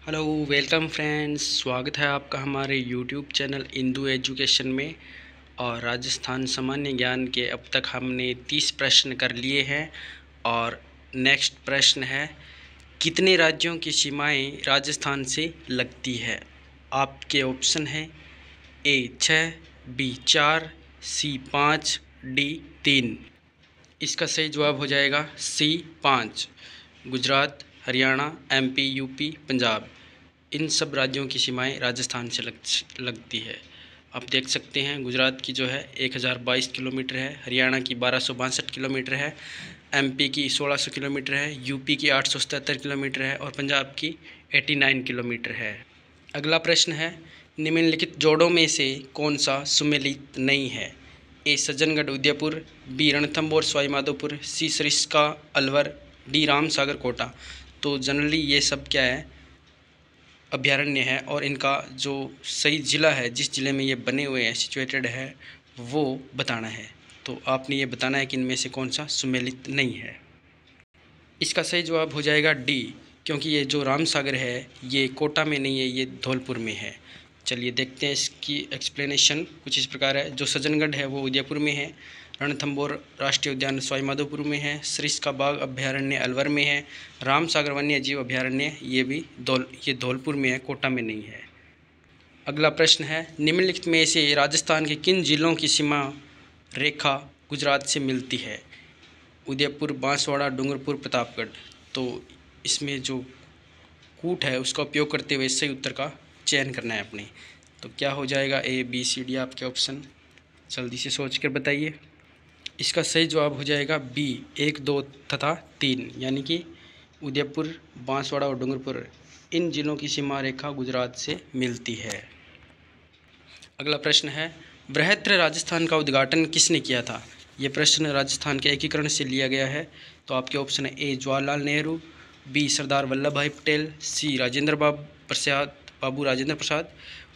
Hello welcome friends, स्वागत है आपका हमारे यूट्यूब चैनल इंदू एजुकेशन में। और राजस्थान सामान्य ज्ञान के अब तक हमने 30 प्रश्न कर लिए हैं। और नेक्स्ट प्रश्न है, कितने राज्यों की सीमाएं राजस्थान से लगती है। आपके ऑप्शन है ए 6, बी 4, सी 5, डी 3। इसका सही जवाब हो जाएगा सी 5। गुजरात, हरियाणा, एमपी, यूपी, पंजाब, इन सब राज्यों की सीमाएं राजस्थान से लगती है। आप देख सकते हैं गुजरात की जो है 1022 किलोमीटर है, हरियाणा की 1262 किलोमीटर है, एमपी की 1600 किलोमीटर है, यूपी की 877 किलोमीटर है और पंजाब की 89 किलोमीटर है। अगला प्रश्न है, निम्नलिखित जोड़ों में से कौन सा सुमेलित नहीं है। ए सज्जनगढ़ उदयपुर, बी रणथंभौर सवाईमाधोपुर, सी सरिस्का अलवर, डी रामसागर कोटा। तो जनरली ये सब क्या है, अभ्यारण्य है और इनका जो सही ज़िला है, जिस ज़िले में ये बने हुए हैं, सिचुएटेड है, वो बताना है। तो आपने ये बताना है कि इनमें से कौन सा सुमेलित नहीं है। इसका सही जवाब हो जाएगा डी, क्योंकि ये जो रामसागर है ये कोटा में नहीं है, ये धौलपुर में है। चलिए देखते हैं इसकी एक्सप्लेनेशन। कुछ इस प्रकार है, जो सज्जनगढ़ है वो उदयपुर में है, रणथंभौर राष्ट्रीय उद्यान सवाईमाधोपुर में है, सरिस्का बाग अभ्यारण्य अलवर में है, रामसागर वन्य जीव अभ्यारण्य ये धौलपुर में है, कोटा में नहीं है। अगला प्रश्न है, निम्नलिखित में से राजस्थान के किन जिलों की सीमा रेखा गुजरात से मिलती है। उदयपुर, बांसवाड़ा, डूंगरपुर, प्रतापगढ़। तो इसमें जो कूट है उसका उपयोग करते हुए सही उत्तर का चयन करना है अपने। तो क्या हो जाएगा, ए बी सी डी आपके ऑप्शन, जल्दी से सोच कर बताइए। इसका सही जवाब हो जाएगा बी 1, 2 तथा 3, यानी कि उदयपुर, बांसवाड़ा और डूंगरपुर, इन जिलों की सीमा रेखा गुजरात से मिलती है। अगला प्रश्न है, बृहत्तर राजस्थान का उद्घाटन किसने किया था। ये प्रश्न राजस्थान के एकीकरण से लिया गया है। तो आपके ऑप्शन है ए जवाहरलाल नेहरू, बी सरदार वल्लभ भाई पटेल, सी बाबू राजेंद्र प्रसाद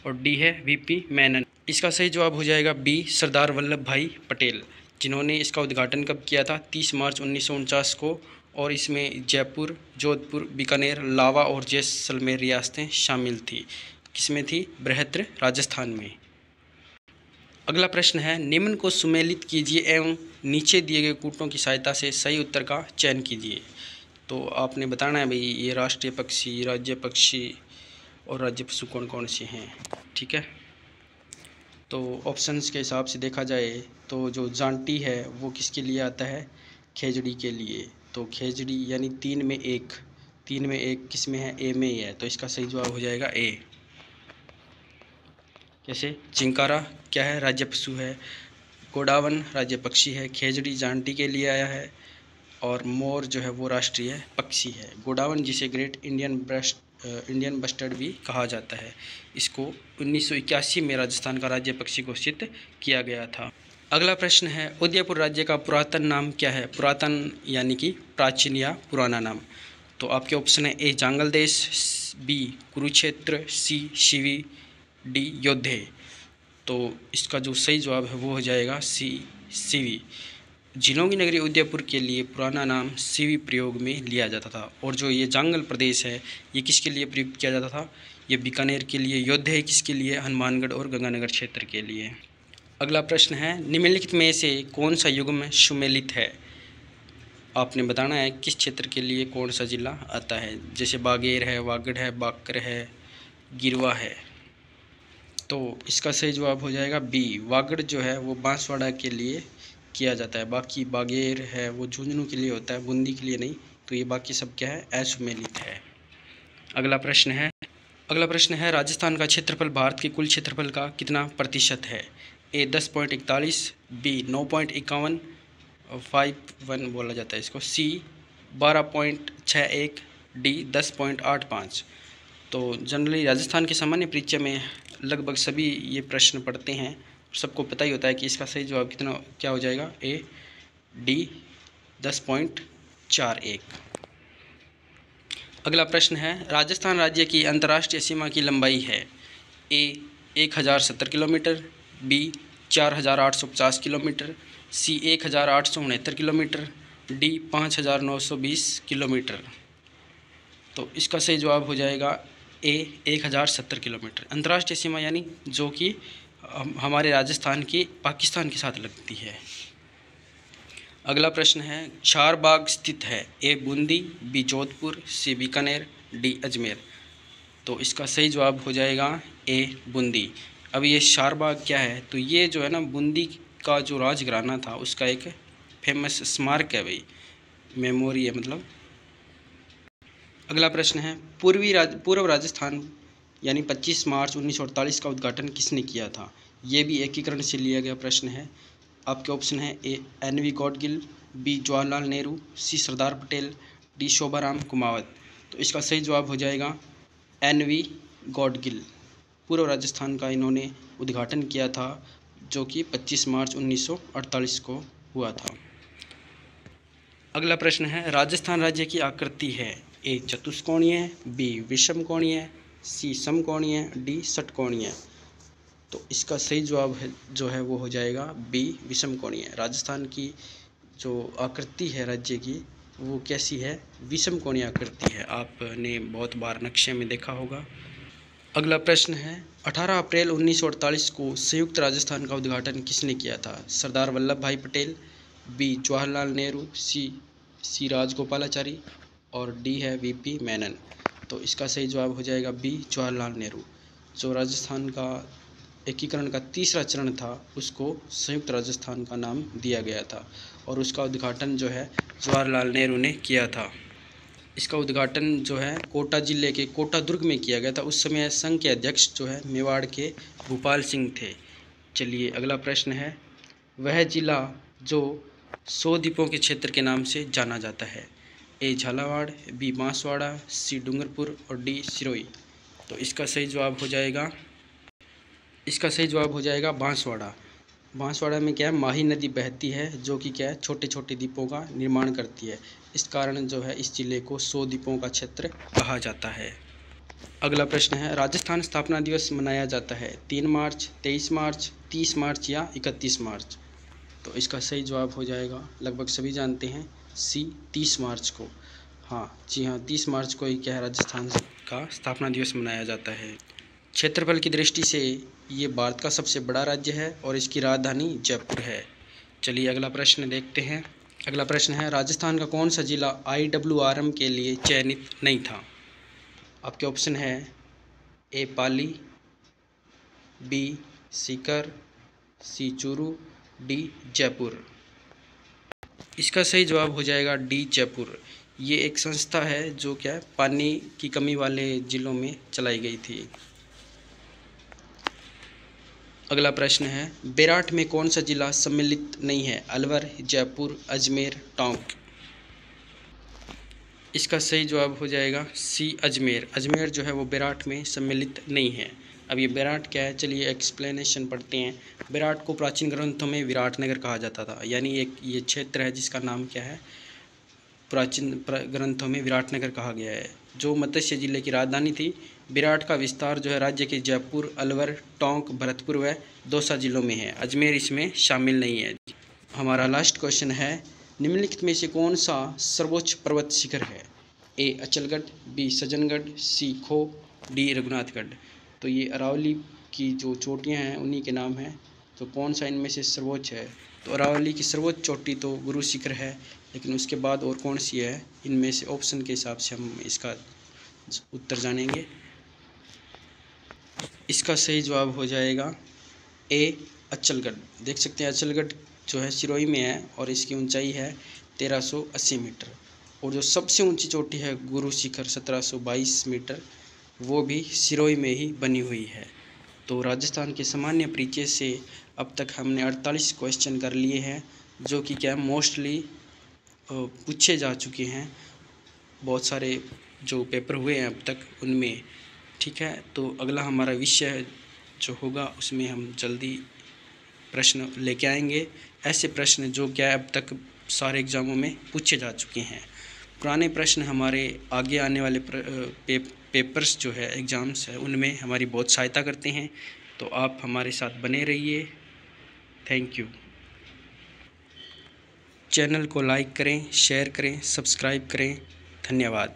और डी है वीपी मेनन। इसका सही जवाब हो जाएगा बी सरदार वल्लभ भाई पटेल, जिन्होंने इसका उद्घाटन कब किया था, 30 मार्च 1949 को। और इसमें जयपुर, जोधपुर, बीकानेर, लावा और जैसलमेर रियासतें शामिल थी। किसमें थी, बृहत्तर राजस्थान में। अगला प्रश्न है, निम्न को सुमेलित कीजिए एवं नीचे दिए गए कूटों की सहायता से सही उत्तर का चयन कीजिए। तो आपने बताना है भाई, ये राष्ट्रीय पक्षी, राज्य पक्षी और राज्य पशु कौन कौन से हैं। ठीक है, तो ऑप्शंस के हिसाब से देखा जाए तो जो जांटी है वो किसके लिए आता है, खेजड़ी के लिए। तो खेजड़ी यानी 3 में 1 किस में है, ए में ही है। तो इसका सही जवाब हो जाएगा ए। कैसे, चिंकारा क्या है, राज्य पशु है, गोडावन राज्य पक्षी है, खेजड़ी जांटी के लिए आया है और मोर जो है वो राष्ट्रीय पक्षी है। गोडावन जिसे ग्रेट इंडियन बस्टर्ड भी कहा जाता है, इसको 1981 में राजस्थान का राज्य पक्षी घोषित किया गया था। अगला प्रश्न है, उदयपुर राज्य का पुरातन नाम क्या है। पुरातन यानी कि प्राचीन या पुराना नाम। तो आपके ऑप्शन है ए जांगल देश, बी कुरुक्षेत्र, सी शिवी, डी योद्धे। तो इसका जो सही जवाब है वो हो जाएगा सी सीवी। जिलों की नगरी उदयपुर के लिए पुराना नाम सीवी प्रयोग में लिया जाता था। और जो ये जांगल प्रदेश है ये किसके लिए प्रयुक्त किया जाता था, ये बीकानेर के लिए, योद्धे किसके लिए, हनुमानगढ़ और गंगानगर क्षेत्र के लिए। अगला प्रश्न है, निम्नलिखित में से कौन सा युग्म सुमेलित है। आपने बताना है किस क्षेत्र के लिए कौन सा जिला आता है। जैसे बागेर है, वागड़ है, बाकर है, गिरवा है। तो इसका सही जवाब हो जाएगा बी, वागड़ जो है वो बांसवाड़ा के लिए किया जाता है। बाकी बागेर है वो झुंझुनू के लिए होता है, बूंदी के लिए नहीं। तो ये बाकी सब क्या है, असुमेलित है। अगला प्रश्न है, राजस्थान का क्षेत्रफल भारत के कुल क्षेत्रफल का कितना प्रतिशत है। ए 10.41, बी 9.51, 51 बोला जाता है इसको, सी 12.61, डी 10.85। तो जनरली राजस्थान के सामान्य परीक्षा में लगभग सभी ये प्रश्न पढ़ते हैं, सबको पता ही होता है कि इसका सही जवाब क्या हो जाएगा, ए डी 10.41। अगला प्रश्न है, राजस्थान राज्य की अंतर्राष्ट्रीय सीमा की लंबाई है। ए 1070 किलोमीटर, बी 4850 किलोमीटर, सी 1869 किलोमीटर, डी 5920 किलोमीटर। तो इसका सही जवाब हो जाएगा ए 1070 किलोमीटर। अंतर्राष्ट्रीय सीमा यानी जो कि हमारे राजस्थान की पाकिस्तान के साथ लगती है। अगला प्रश्न है, चारबाग स्थित है? ए बूंदी, बी जोधपुर, सी बीकानेर, डी अजमेर। तो इसका सही जवाब हो जाएगा ए बूंदी। अब ये चारबाग क्या है? तो ये जो है ना, बूंदी का जो राजघराना था उसका एक फेमस स्मारक है भाई, मेमोरी है मतलब। अगला प्रश्न है, पूर्व राजस्थान यानी 25 मार्च 1948 का उद्घाटन किसने किया था? ये भी एकीकरण से लिया गया प्रश्न है। आपके ऑप्शन है ए एन.वी. गॉडगिल, बी जवाहरलाल नेहरू, सी सरदार पटेल, डी शोभाराम कुमावत। तो इसका सही जवाब हो जाएगा एन.वी. गॉडगिल। पूर्व राजस्थान का इन्होंने उद्घाटन किया था जो कि 25 मार्च 1948 को हुआ था। अगला प्रश्न है, राजस्थान राज्य की आकृति है? ए चतुष्कोणीय, बी विषमकोणीय, सी समकोणीय, डी षटकोणीय। तो इसका सही जवाब है जो है वो हो जाएगा बी विषमकोणीय। राजस्थान की जो आकृति है राज्य की वो कैसी है? विषमकोणीय आकृति है। आपने बहुत बार नक्शे में देखा होगा। अगला प्रश्न है, 18 अप्रैल 1948 को संयुक्त राजस्थान का उद्घाटन किसने किया था? सरदार वल्लभ भाई पटेल, बी जवाहरलाल नेहरू, सी राजगोपालाचारी और डी है वीपी मेनन। तो इसका सही जवाब हो जाएगा बी जवाहरलाल नेहरू। जो राजस्थान का एकीकरण का तीसरा चरण था उसको संयुक्त राजस्थान का नाम दिया गया था और उसका उद्घाटन जो है जवाहरलाल नेहरू ने किया था। इसका उद्घाटन जो है कोटा जिले के कोटा दुर्ग में किया गया था। उस समय संघ के अध्यक्ष जो है मेवाड़ के भूपाल सिंह थे। चलिए अगला प्रश्न है, वह जिला जो 100 द्वीपों के क्षेत्र के नाम से जाना जाता है? ए झालावाड़, बी बांसवाड़ा, सी डूंगरपुर और डी सिरोही। तो इसका सही जवाब हो जाएगा बांसवाड़ा। बांसवाड़ा में क्या है, माही नदी बहती है जो कि क्या है, छोटे छोटे द्वीपों का निर्माण करती है। इस कारण जो है इस जिले को 100 द्वीपों का क्षेत्र कहा जाता है। अगला प्रश्न है, राजस्थान स्थापना दिवस मनाया जाता है 3 मार्च, 23 मार्च, 30 मार्च या 31 मार्च। तो इसका सही जवाब हो जाएगा, लगभग सभी जानते हैं, सी 30 मार्च को। हाँ जी हाँ, 30 मार्च को ही क्या है, राजस्थान का स्थापना दिवस मनाया जाता है। क्षेत्रफल की दृष्टि से ये भारत का सबसे बड़ा राज्य है और इसकी राजधानी जयपुर है। चलिए अगला प्रश्न देखते हैं। अगला प्रश्न है, राजस्थान का कौन सा जिला IWRM के लिए चयनित नहीं था? आपके ऑप्शन है ए पाली, बी सीकर, सी चूरू, डी जयपुर। इसका सही जवाब हो जाएगा डी जयपुर। ये एक संस्था है जो क्या है, पानी की कमी वाले ज़िलों में चलाई गई थी। अगला प्रश्न है, बेराट में कौन सा जिला सम्मिलित नहीं है? अलवर, जयपुर, अजमेर, टोंक। इसका सही जवाब हो जाएगा सी अजमेर। अजमेर जो है वो बेराट में सम्मिलित नहीं है। अब ये बेराट क्या है, चलिए एक्सप्लेनेशन पढ़ते हैं। बेराट को प्राचीन ग्रंथों में विराटनगर कहा जाता था, यानी एक ये क्षेत्र है जिसका नाम क्या है, प्राचीन ग्रंथों में विराटनगर कहा गया है। जो मत्स्य जिले की राजधानी थी। बेराट का विस्तार जो है राज्य के जयपुर, अलवर, टोंक, भरतपुर व दौसा जिलों में है। अजमेर इसमें शामिल नहीं है। हमारा लास्ट क्वेश्चन है, निम्नलिखित में से कौन सा सर्वोच्च पर्वत शिखर है? ए अचलगढ़, बी सज्जनगढ़, सी खो, डी रघुनाथगढ़। तो ये अरावली की जो चोटियाँ हैं उन्हीं के नाम हैं। तो कौन सा इनमें से सर्वोच्च है? तो अरावली की सर्वोच्च चोटी तो गुरु शिखर है, लेकिन उसके बाद और कौन सी है, इनमें से ऑप्शन के हिसाब से हम इसका उत्तर जानेंगे। इसका सही जवाब हो जाएगा ए अचलगढ़। देख सकते हैं अचलगढ़ जो है सिरोही में है और इसकी ऊंचाई है 1380 मीटर। और जो सबसे ऊंची चोटी है गुरु शिखर 1722 मीटर, वो भी सिरोही में ही बनी हुई है। तो राजस्थान के सामान्य परिचय से अब तक हमने 48 क्वेश्चन कर लिए हैं जो कि क्या मोस्टली पूछे जा चुके हैं। बहुत सारे जो पेपर हुए हैं अब तक उनमें, ठीक है। तो अगला हमारा विषय जो होगा उसमें हम जल्दी प्रश्न लेके आएंगे, ऐसे प्रश्न जो क्या अब तक सारे एग्ज़ामों में पूछे जा चुके हैं। पुराने प्रश्न हमारे आगे आने वाले पेपर्स जो है, एग्ज़ाम्स है, उनमें हमारी बहुत सहायता करते हैं। तो आप हमारे साथ बने रहिए। Thank you. चैनल को लाइक करें, शेयर करें, सब्सक्राइब करें। धन्यवाद।